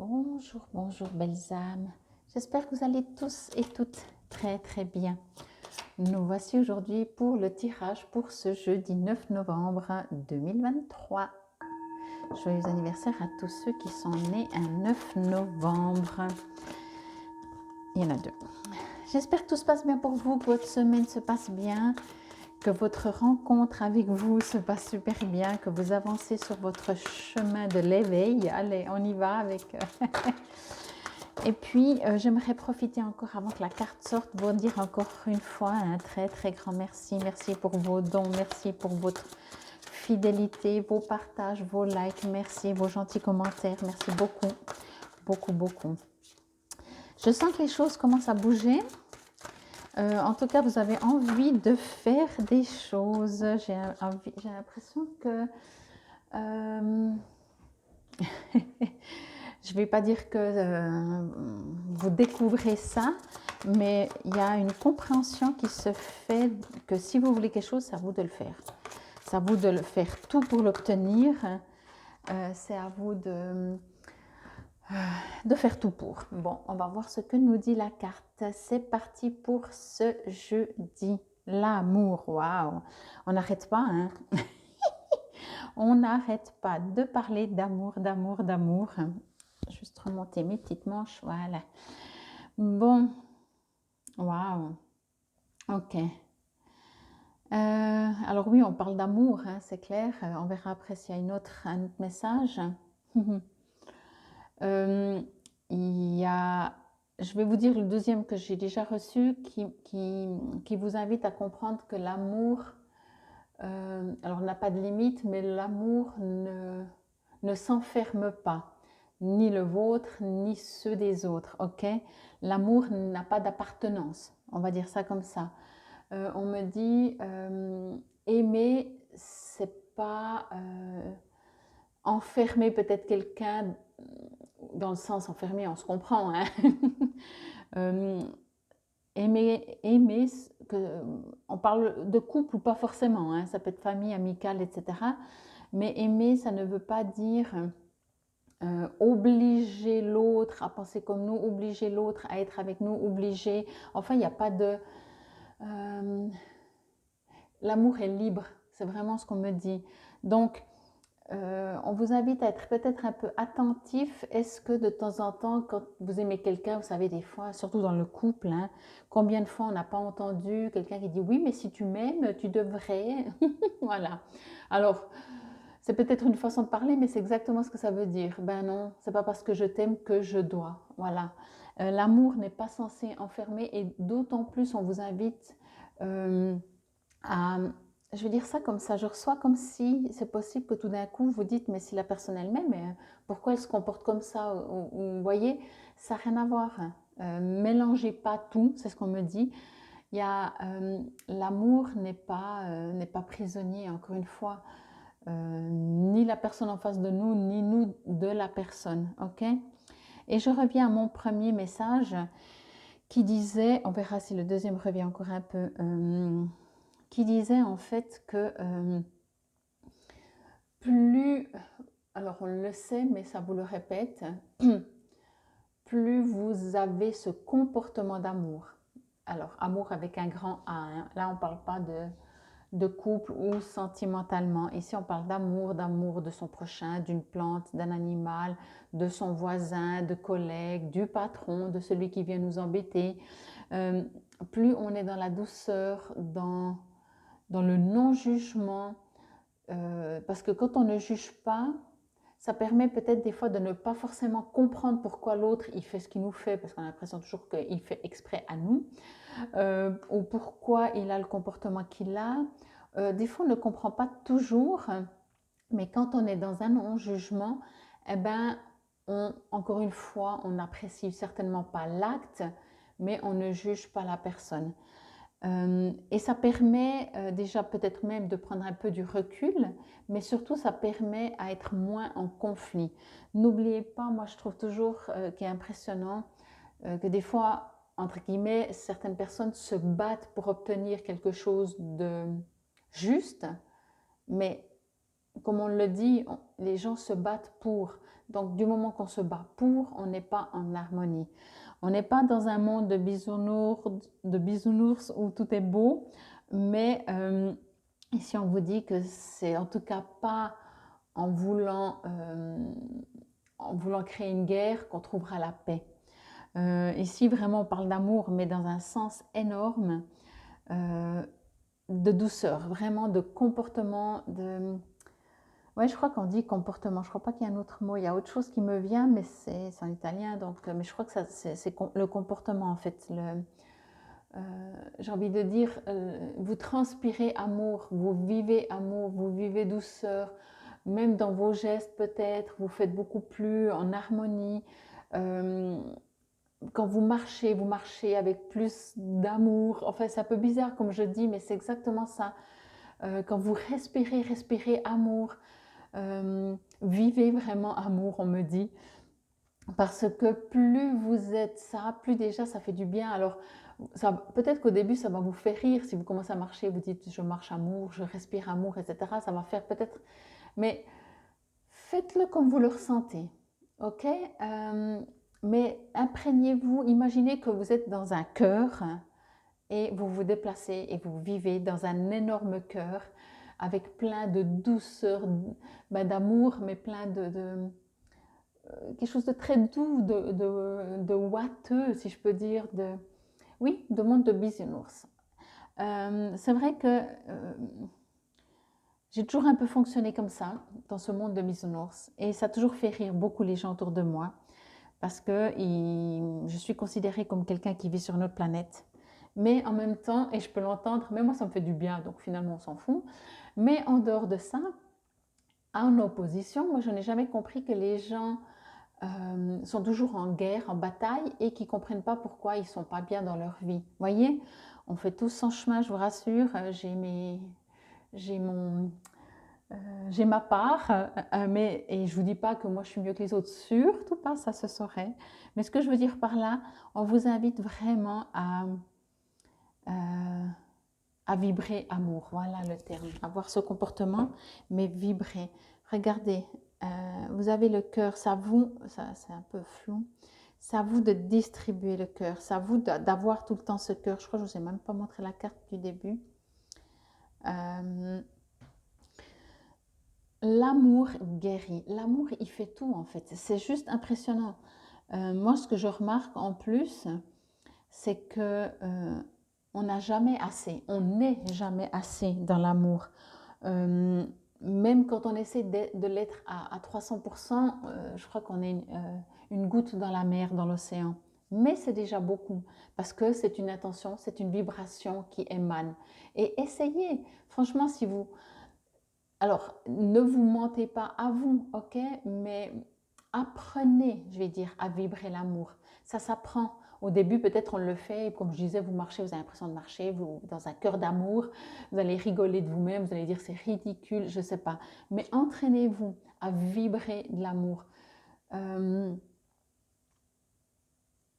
Bonjour, bonjour belles âmes. J'espère que vous allez tous et toutes très très bien. Nous voici aujourd'hui pour le tirage pour ce jeudi 9 novembre 2023. Joyeux anniversaire à tous ceux qui sont nés un 9 novembre. Il y en a deux. J'espère que tout se passe bien pour vous, que votre semaine se passe bien, que votre rencontre avec vous se passe super bien, que vous avancez sur votre chemin de l'éveil. Allez, on y va avec... Et puis, j'aimerais profiter encore avant que la carte sorte pour dire encore une fois un très très grand merci. Merci pour vos dons, merci pour votre fidélité, vos partages, vos likes, merci, vos gentils commentaires. Merci beaucoup, beaucoup, beaucoup. Je sens que les choses commencent à bouger. En tout cas, vous avez envie de faire des choses. J'ai l'impression que... je ne vais pas dire que vous découvrez ça, mais il y a une compréhension qui se fait que si vous voulez quelque chose, c'est à vous de le faire. C'est à vous de le faire tout pour l'obtenir. C'est à vous de faire tout pour. Bon, on va voir ce que nous dit la carte. C'est parti pour ce jeudi. L'amour, waouh. On n'arrête pas, hein. On n'arrête pas de parler d'amour, d'amour, d'amour. Juste remonter mes petites manches, voilà. Bon, waouh. Ok. Alors oui, on parle d'amour, hein, c'est clair. On verra après s'il y a un autre message. Il y a, je vais vous dire le deuxième que j'ai déjà reçu qui vous invite à comprendre que l'amour, alors n'a pas de limite, mais l'amour ne s'enferme pas, ni le vôtre, ni ceux des autres, ok? L'amour n'a pas d'appartenance, on va dire ça comme ça. On me dit, aimer, c'est pas enfermer peut-être quelqu'un, dans le sens enfermer, on se comprend, hein? Aimer on parle de couple ou pas forcément, hein, ça peut être famille, amicale, etc. Mais aimer, ça ne veut pas dire obliger l'autre à penser comme nous, obliger l'autre à être avec nous, obliger... Enfin, il n'y a pas de... l'amour est libre, c'est vraiment ce qu'on me dit. Donc, on vous invite à être peut-être un peu attentif. Est-ce que de temps en temps, quand vous aimez quelqu'un, vous savez des fois, surtout dans le couple, hein, combien de fois on n'a pas entendu quelqu'un qui dit oui, mais si tu m'aimes, tu devrais. Voilà. Alors, c'est peut-être une façon de parler, mais c'est exactement ce que ça veut dire. Ben non, c'est pas parce que je t'aime que je dois. Voilà. L'amour n'est pas censé enfermer et d'autant plus on vous invite je vais dire ça comme ça, je reçois comme si c'est possible que tout d'un coup vous dites mais si la personne elle-même, pourquoi elle se comporte comme ça ou vous voyez, ça n'a rien à voir. Mélangez pas tout, c'est ce qu'on me dit. Il y a l'amour n'est pas prisonnier, encore une fois, ni la personne en face de nous, ni nous de la personne, ok? Et je reviens à mon premier message qui disait, on verra si le deuxième revient encore un peu, qui disait en fait que plus, alors on le sait, mais ça vous le répète, plus vous avez ce comportement d'amour. Alors, amour avec un grand A, hein. Là on ne parle pas de couple ou sentimentalement. Ici on parle d'amour, d'amour de son prochain, d'une plante, d'un animal, de son voisin, de collègue, du patron, de celui qui vient nous embêter. Plus on est dans la douceur, dans le non-jugement, parce que quand on ne juge pas, ça permet peut-être des fois de ne pas forcément comprendre pourquoi l'autre il fait ce qu'il nous fait, parce qu'on a l'impression toujours qu'il fait exprès à nous, ou pourquoi il a le comportement qu'il a. Des fois on ne comprend pas toujours, mais quand on est dans un non-jugement, eh ben, encore une fois, on n'apprécie certainement pas l'acte, mais on ne juge pas la personne. Et ça permet déjà peut-être même de prendre un peu du recul, mais surtout ça permet à être moins en conflit. N'oubliez pas, moi je trouve toujours qu'il est impressionnant que des fois, entre guillemets, certaines personnes se battent pour obtenir quelque chose de juste, mais comme on le dit, les gens se battent pour. Donc, du moment qu'on se bat pour, on n'est pas en harmonie. On n'est pas dans un monde de bisounours où tout est beau, mais ici on vous dit que c'est en tout cas pas en voulant créer une guerre qu'on trouvera la paix. Ici vraiment on parle d'amour, mais dans un sens énorme, de douceur, vraiment de comportement, Ouais, je crois qu'on dit comportement. Je crois pas qu'il y a un autre mot. Il y a autre chose qui me vient, mais c'est en italien. Donc, mais je crois que ça, c'est le comportement en fait. J'ai envie de dire, vous transpirez amour, vous vivez douceur, même dans vos gestes peut-être. Vous faites beaucoup plus en harmonie. Euh, Quand vous marchez avec plus d'amour. Enfin, c'est un peu bizarre comme je dis, mais c'est exactement ça. Quand vous respirez amour. Vivez vraiment amour, on me dit, parce que plus vous êtes ça, plus déjà ça fait du bien. Alors, peut-être qu'au début, ça va vous faire rire si vous commencez à marcher, vous dites je marche amour, je respire amour, etc. Ça va faire peut-être, mais faites-le comme vous le ressentez, ok. Mais imprégnez-vous, imaginez que vous êtes dans un cœur et vous vous déplacez et vous vivez dans un énorme cœur avec plein de douceur, d'amour, mais plein quelque chose de très doux, de ouateux, si je peux dire, oui, de monde de bisounours. C'est vrai que j'ai toujours un peu fonctionné comme ça, dans ce monde de bisounours, et ça a toujours fait rire beaucoup les gens autour de moi, parce que je suis considérée comme quelqu'un qui vit sur notre planète. Mais en même temps, et je peux l'entendre, mais moi ça me fait du bien, donc finalement on s'en fout. Mais en dehors de ça, en opposition, moi je n'ai jamais compris que les gens sont toujours en guerre, en bataille, et qui ne comprennent pas pourquoi ils ne sont pas bien dans leur vie. Vous voyez, on fait tous son chemin, je vous rassure, j'ai mon, j'ai ma part, et je ne vous dis pas que moi je suis mieux que les autres, surtout pas, ça se saurait. Mais ce que je veux dire par là, on vous invite vraiment euh, à vibrer amour, voilà le terme, avoir ce comportement, mais vibrer. Regardez, vous avez le cœur, ça c'est un peu flou, c'est à vous de distribuer le cœur, c'est à vous d'avoir tout le temps ce cœur. Je crois que je ne vous ai même pas montré la carte du début. L'amour guérit, l'amour il fait tout en fait, c'est juste impressionnant. Moi ce que je remarque en plus, c'est que on n'a jamais assez, on n'est jamais assez dans l'amour. Même quand on essaie de l'être à 300%, je crois qu'on est une goutte dans la mer, dans l'océan. Mais c'est déjà beaucoup, parce que c'est une intention, c'est une vibration qui émane. Et essayez, franchement, si vous... Alors, ne vous mentez pas à vous, ok? Mais apprenez, je vais dire, à vibrer l'amour. Ça s'apprend. Au début, peut-être on le fait, comme je disais, vous marchez, vous avez l'impression de marcher, vous dans un cœur d'amour, vous allez rigoler de vous-même, vous allez dire c'est ridicule, je ne sais pas. Mais entraînez-vous à vibrer de l'amour.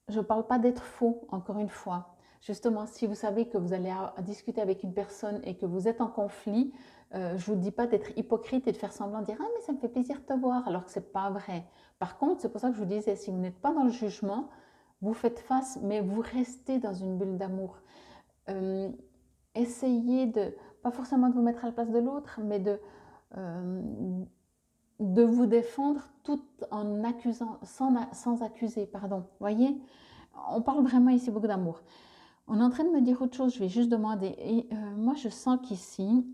Je ne parle pas d'être faux, encore une fois. Justement, si vous savez que vous allez discuter avec une personne et que vous êtes en conflit, je ne vous dis pas d'être hypocrite et de faire semblant de dire ah mais ça me fait plaisir de te voir alors que c'est pas vrai. Par contre, c'est pour ça que je vous disais si vous n'êtes pas dans le jugement, vous faites face, mais vous restez dans une bulle d'amour. Essayez de pas forcément de vous mettre à la place de l'autre, mais de vous défendre tout en accusant, sans accuser, pardon. Voyez, on parle vraiment ici beaucoup d'amour. On est en train de me dire autre chose, je vais juste demander. Et, moi, je sens qu'ici,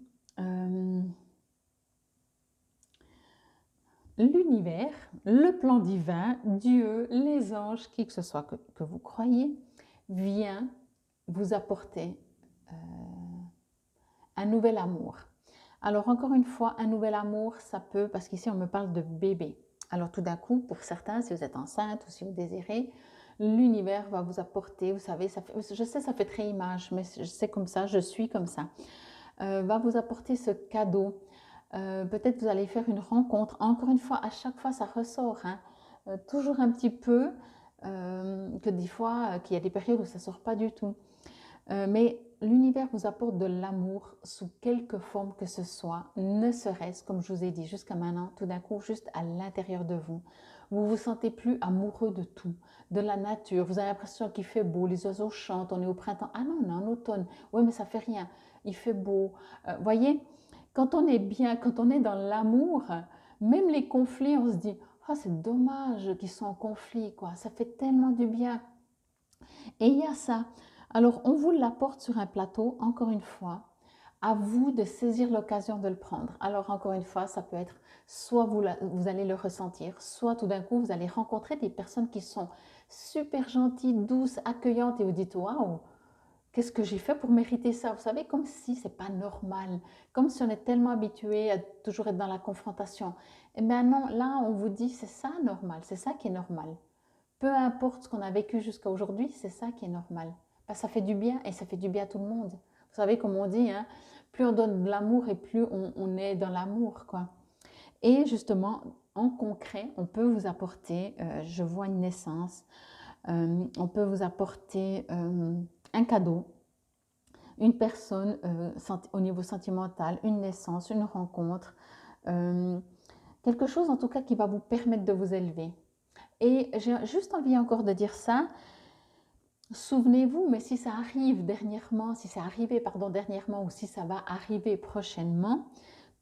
l'univers, le plan divin, Dieu, les anges, qui que ce soit que vous croyez, vient vous apporter un nouvel amour. Alors encore une fois, un nouvel amour, ça peut, parce qu'ici on me parle de bébé. Alors tout d'un coup, pour certains, si vous êtes enceinte ou si vous désirez, l'univers va vous apporter, vous savez, je sais ça fait très image, mais c'est comme ça, je suis comme ça, va vous apporter ce cadeau. Peut-être vous allez faire une rencontre. Encore une fois, à chaque fois, ça ressort, hein. Toujours un petit peu, que des fois, qu'il y a des périodes où ça ne sort pas du tout. Mais l'univers vous apporte de l'amour sous quelque forme que ce soit, ne serait-ce, comme je vous ai dit jusqu'à maintenant, tout d'un coup, juste à l'intérieur de vous. Vous vous sentez plus amoureux de tout, de la nature. Vous avez l'impression qu'il fait beau, les oiseaux chantent, on est au printemps. Ah non, on est en automne. Oui, mais ça fait rien. Il fait beau. Voyez, quand on est bien, quand on est dans l'amour, même les conflits, on se dit, oh, c'est dommage qu'ils soient en conflit, quoi. Ça fait tellement du bien. Et il y a ça. Alors, on vous l'apporte sur un plateau, encore une fois. À vous de saisir l'occasion de le prendre. Alors, encore une fois, ça peut être soit vous allez le ressentir, soit tout d'un coup, vous allez rencontrer des personnes qui sont super gentilles, douces, accueillantes et vous dites, waouh, qu'est-ce que j'ai fait pour mériter ça? Vous savez, comme si c'est pas normal, comme si on est tellement habitué à toujours être dans la confrontation. Eh bien non, là, on vous dit, c'est ça normal, c'est ça qui est normal. Peu importe ce qu'on a vécu jusqu'à aujourd'hui, c'est ça qui est normal. Ben, ça fait du bien et ça fait du bien à tout le monde. Vous savez, comme on dit, hein, plus on donne de l'amour et plus on est dans l'amour, quoi. Et justement, en concret, on peut vous apporter, je vois une naissance, on peut vous apporter un cadeau, une personne au niveau sentimental, une naissance, une rencontre, euh, quelque chose en tout cas qui va vous permettre de vous élever. Et j'ai juste envie encore de dire ça. Souvenez-vous, mais si ça arrive dernièrement, si c'est arrivé pardon dernièrement ou si ça va arriver prochainement,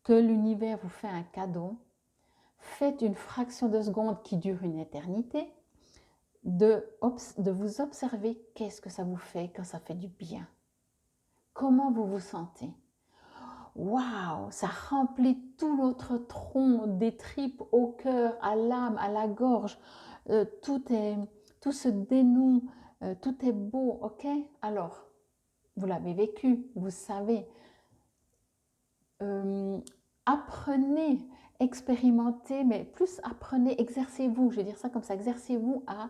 que l'univers vous fait un cadeau, faites une fraction de seconde qui dure une éternité, de vous observer qu'est-ce que ça vous fait quand ça fait du bien. Comment vous vous sentez? Waouh, ça remplit tout notre tronc, des tripes au cœur, à l'âme, à la gorge. Tout se dénoue, tout est beau, ok? Alors, vous l'avez vécu, vous savez. Euh, Apprenez, expérimentez, mais plus apprenez, exercez-vous, je vais dire ça comme ça, exercez-vous à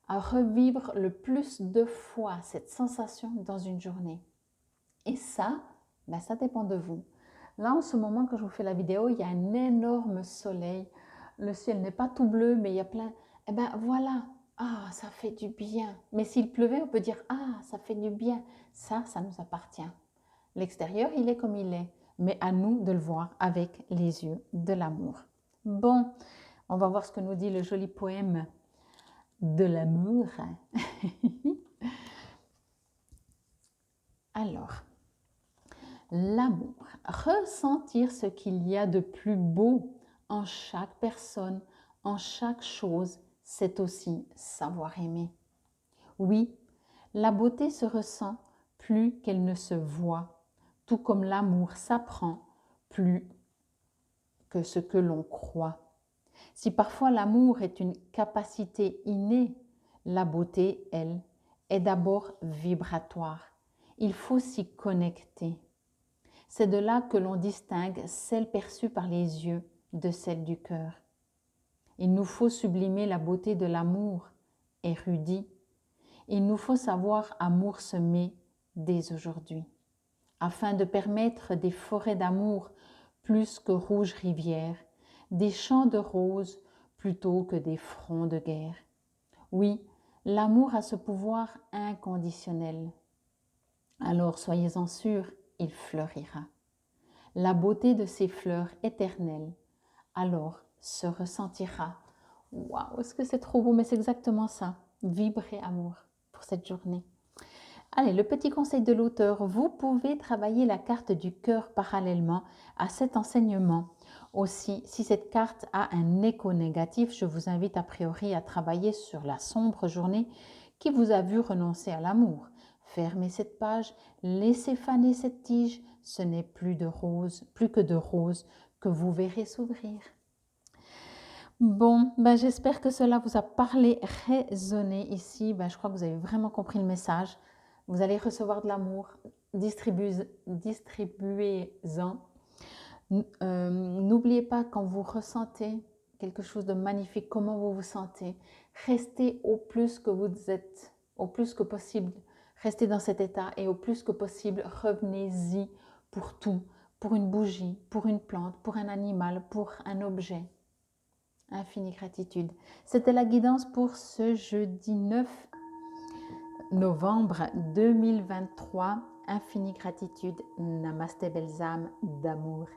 revivre le plus de fois cette sensation dans une journée. Et ça, ben ça dépend de vous. Là, en ce moment, quand je vous fais la vidéo, il y a un énorme soleil. Le ciel n'est pas tout bleu, mais il y a plein... Eh bien, voilà. Ah, ça fait du bien. Mais s'il pleuvait, on peut dire, ah, ça fait du bien. Ça nous appartient. L'extérieur, il est comme il est. Mais à nous de le voir avec les yeux de l'amour. Bon, on va voir ce que nous dit le joli poème de l'amour. Alors, l'amour, ressentir ce qu'il y a de plus beau en chaque personne, en chaque chose, c'est aussi savoir aimer. Oui, la beauté se ressent plus qu'elle ne se voit, tout comme l'amour s'apprend plus que ce que l'on croit. Si parfois l'amour est une capacité innée, la beauté, elle, est d'abord vibratoire. Il faut s'y connecter. C'est de là que l'on distingue celle perçue par les yeux de celle du cœur. Il nous faut sublimer la beauté de l'amour, érudit. Il nous faut savoir amour semer dès aujourd'hui, afin de permettre des forêts d'amour plus que rouges rivières, des champs de roses plutôt que des fronts de guerre. Oui, l'amour a ce pouvoir inconditionnel. Alors soyez-en sûrs, il fleurira. La beauté de ces fleurs éternelles, alors se ressentira. Waouh, est-ce que c'est trop beau? Mais c'est exactement ça. Vibrez amour pour cette journée. Allez, le petit conseil de l'auteur, vous pouvez travailler la carte du cœur parallèlement à cet enseignement. Aussi, si cette carte a un écho négatif, je vous invite a priori à travailler sur la sombre journée qui vous a vu renoncer à l'amour. Fermez cette page, laissez faner cette tige, ce n'est plus que de roses que vous verrez s'ouvrir. Bon, ben j'espère que cela vous a parlé, résonné ici. Ben, je crois que vous avez vraiment compris le message. Vous allez recevoir de l'amour, distribuez-en. N'oubliez pas quand vous ressentez quelque chose de magnifique, comment vous vous sentez. Restez au plus que vous êtes, au plus que possible. Restez dans cet état et au plus que possible, revenez-y pour tout, pour une bougie, pour une plante, pour un animal, pour un objet. Infinie gratitude. C'était la guidance pour ce jeudi 9 novembre 2023. infinie gratitude. Namasté belles âmes d'amour.